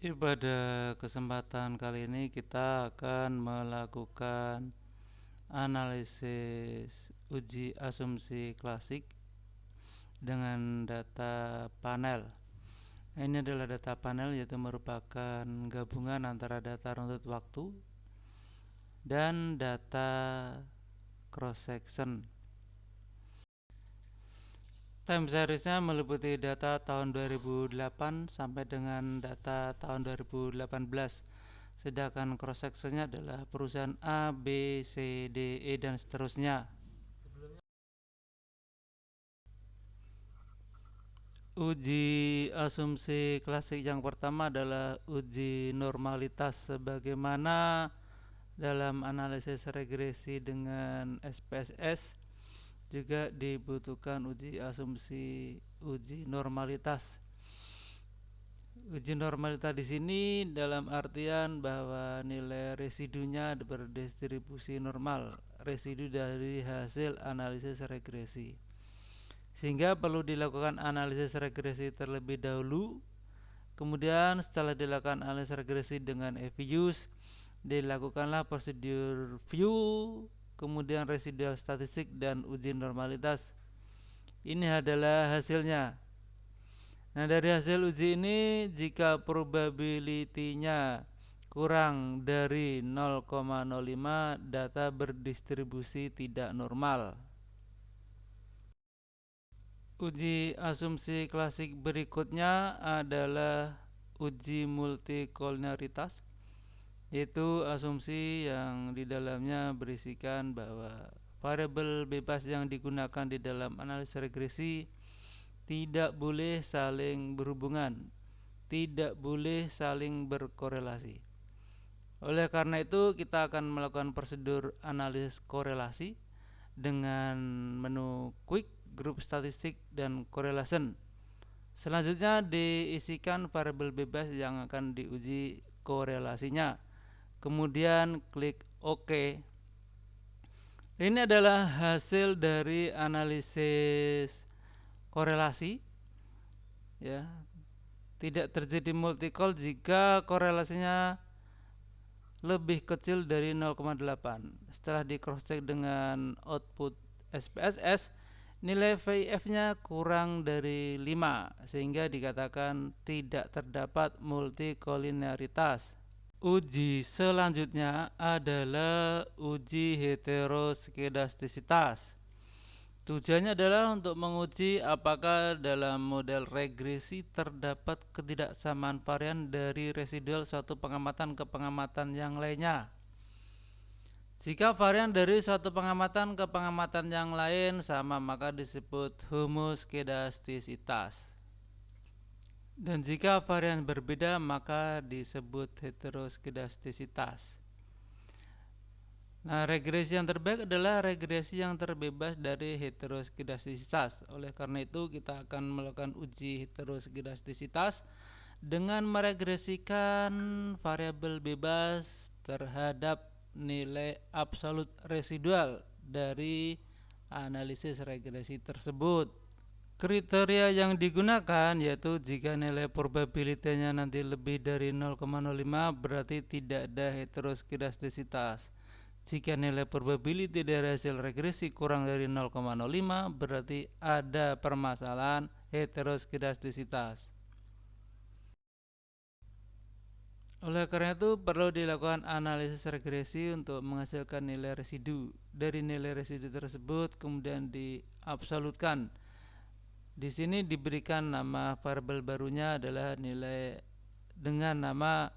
Pada kesempatan kali ini kita akan melakukan analisis uji asumsi klasik dengan data panel. Ini adalah data panel, yaitu merupakan gabungan antara data runtut waktu dan data cross section. Time seriesnya meliputi data tahun 2008 sampai dengan data tahun 2018. Sedangkan cross sectionnya adalah perusahaan A, B, C, D, E, dan seterusnya. Uji asumsi klasik yang pertama adalah uji normalitas, sebagaimana dalam analisis regresi dengan SPSS juga dibutuhkan uji asumsi uji normalitas. Uji normalitas di sini dalam artian bahwa nilai residunya berdistribusi normal, residu dari hasil analisis regresi. Sehingga perlu dilakukan analisis regresi terlebih dahulu. Kemudian setelah dilakukan analisis regresi dengan EViews, dilakukanlah prosedur view, kemudian residual statistik dan uji normalitas. Ini adalah hasilnya. Nah, dari hasil uji ini, jika probability-nya kurang dari 0,05, data berdistribusi tidak normal. Uji asumsi klasik berikutnya adalah uji multikolinialitas, yaitu asumsi yang di dalamnya berisikan bahwa variabel bebas yang digunakan di dalam analisis regresi tidak boleh saling berhubungan, tidak boleh saling berkorelasi. Oleh karena itu, kita akan melakukan prosedur analisis korelasi dengan menu quick, group statistik, dan correlation. Selanjutnya diisikan variabel bebas yang akan diuji korelasinya. Kemudian klik OK. Ini adalah hasil dari analisis korelasi, ya. Tidak terjadi multicol jika korelasinya lebih kecil dari 0,8. Setelah di cross check dengan output SPSS, nilai VIF-nya kurang dari 5, sehingga dikatakan tidak terdapat multikoliniaritas. Uji selanjutnya adalah uji heteroskedastisitas. Tujuannya adalah untuk menguji apakah dalam model regresi terdapat ketidaksamaan varian dari residual suatu pengamatan ke pengamatan yang lainnya. Jika varian dari suatu pengamatan ke pengamatan yang lain sama, maka disebut homoskedastisitas. Dan jika varian berbeda, maka disebut heteroskedastisitas. Nah, regresi yang terbaik adalah regresi yang terbebas dari heteroskedastisitas. Oleh karena itu, kita akan melakukan uji heteroskedastisitas dengan meregresikan variabel bebas terhadap nilai absolut residual dari analisis regresi tersebut. Kriteria yang digunakan yaitu jika nilai probabilitasnya nanti lebih dari 0,05, berarti tidak ada heteroskedastisitas. Jika nilai probability dari hasil regresi kurang dari 0,05, berarti ada permasalahan heteroskedastisitas. Oleh karena itu, perlu dilakukan analisis regresi untuk menghasilkan nilai residu. Dari nilai residu tersebut kemudian diabsolutkan. Di sini diberikan nama variabel barunya adalah nilai dengan nama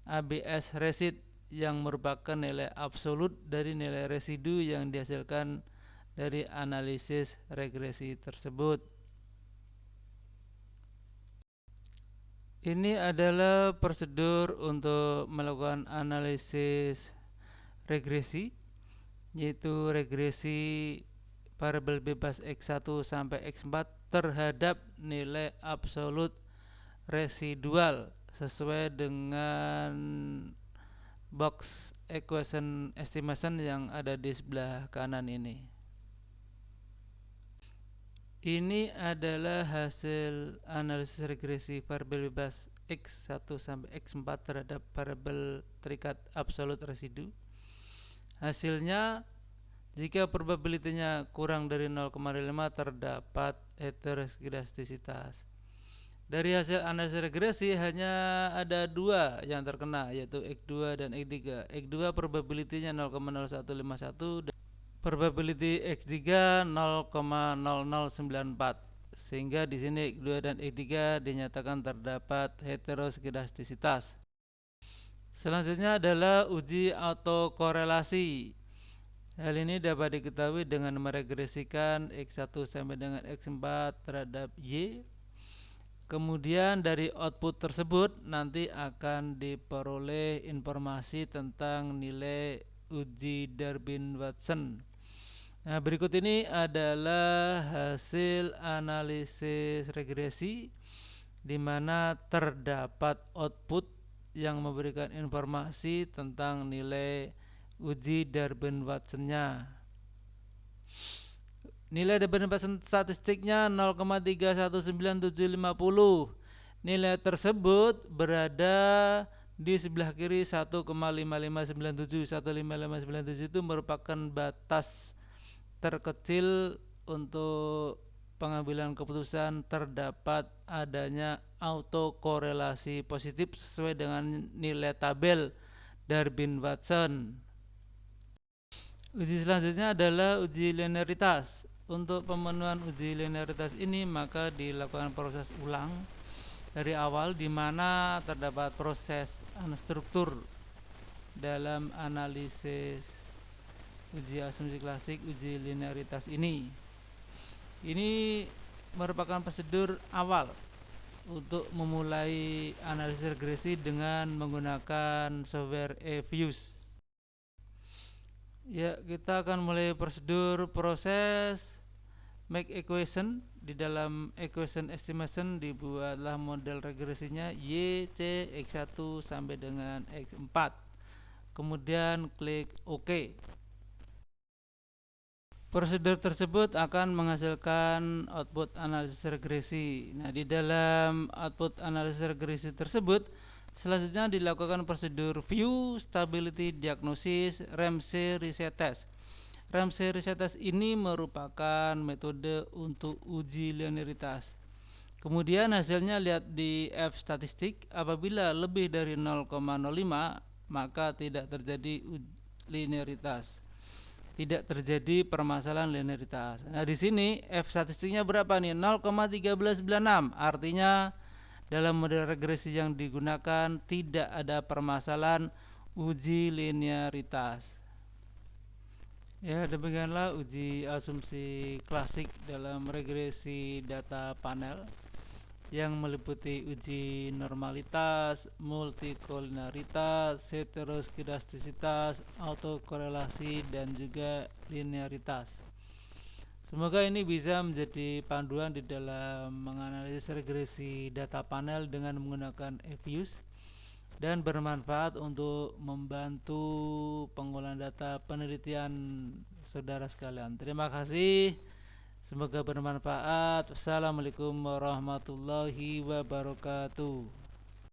ABS resid, yang merupakan nilai absolut dari nilai residu yang dihasilkan dari analisis regresi tersebut. Ini adalah prosedur untuk melakukan analisis regresi, yaitu regresi variabel bebas X1 sampai X4 terhadap nilai absolut residual sesuai dengan box equation estimation yang ada di sebelah kanan ini. Ini adalah hasil analisis regresi variabel bebas X1 sampai X4 terhadap variabel terikat absolut residu. Hasilnya, jika probability-nya kurang dari 0,5 terdapat heteroskedastisitas. Dari hasil analisis regresi hanya ada dua yang terkena, yaitu X2 dan X3. X2 probability-nya 0,0151 dan probability X3 0,0094. Sehingga di sini X2 dan X3 dinyatakan terdapat heteroskedastisitas. Selanjutnya adalah uji autokorelasi. Hal ini dapat diketahui dengan meregresikan X1 sampai dengan X4 terhadap Y. Kemudian dari output tersebut nanti akan diperoleh informasi tentang nilai uji Durbin-Watson. Nah, berikut ini adalah hasil analisis regresi di mana terdapat output yang memberikan informasi tentang nilai uji Durbin-Watson-nya. Nilai Durbin-Watson statistiknya 0,319750. Nilai tersebut berada di sebelah kiri 1,5597. 1,5597 itu merupakan batas terkecil untuk pengambilan keputusan terdapat adanya autokorelasi positif sesuai dengan nilai tabel Durbin-Watson. Uji selanjutnya adalah uji linearitas. Untuk pemenuhan uji linearitas ini maka dilakukan proses ulang dari awal di mana terdapat proses unstruktur dalam analisis uji asumsi klasik uji linearitas ini. Ini merupakan prosedur awal untuk memulai analisis regresi dengan menggunakan software eViews. Ya, kita akan mulai prosedur proses make equation. Di dalam equation estimation dibuatlah model regresinya Y, C, X1 sampai dengan X4. Kemudian klik OK. Prosedur tersebut akan menghasilkan output analisis regresi. Nah, di dalam output analisis regresi tersebut selanjutnya dilakukan prosedur view, stability diagnosis, Ramsey reset test. Ramsey reset test ini merupakan metode untuk uji linearitas. Kemudian hasilnya lihat di F statistik. Apabila lebih dari 0,05 maka tidak terjadi linearitas. Tidak terjadi permasalahan linearitas. Nah, di sini F statistiknya berapa nih? 0,1396. Artinya dalam model regresi yang digunakan tidak ada permasalahan uji linearitas. Ya, demikianlah uji asumsi klasik dalam regresi data panel yang meliputi uji normalitas, multikoliniaritas, heteroskedastisitas, autokorelasi, dan juga linearitas. Semoga ini bisa menjadi panduan di dalam menganalisis regresi data panel dengan menggunakan eViews dan bermanfaat untuk membantu pengolahan data penelitian saudara sekalian. Terima kasih. Semoga bermanfaat. Wassalamualaikum warahmatullahi wabarakatuh.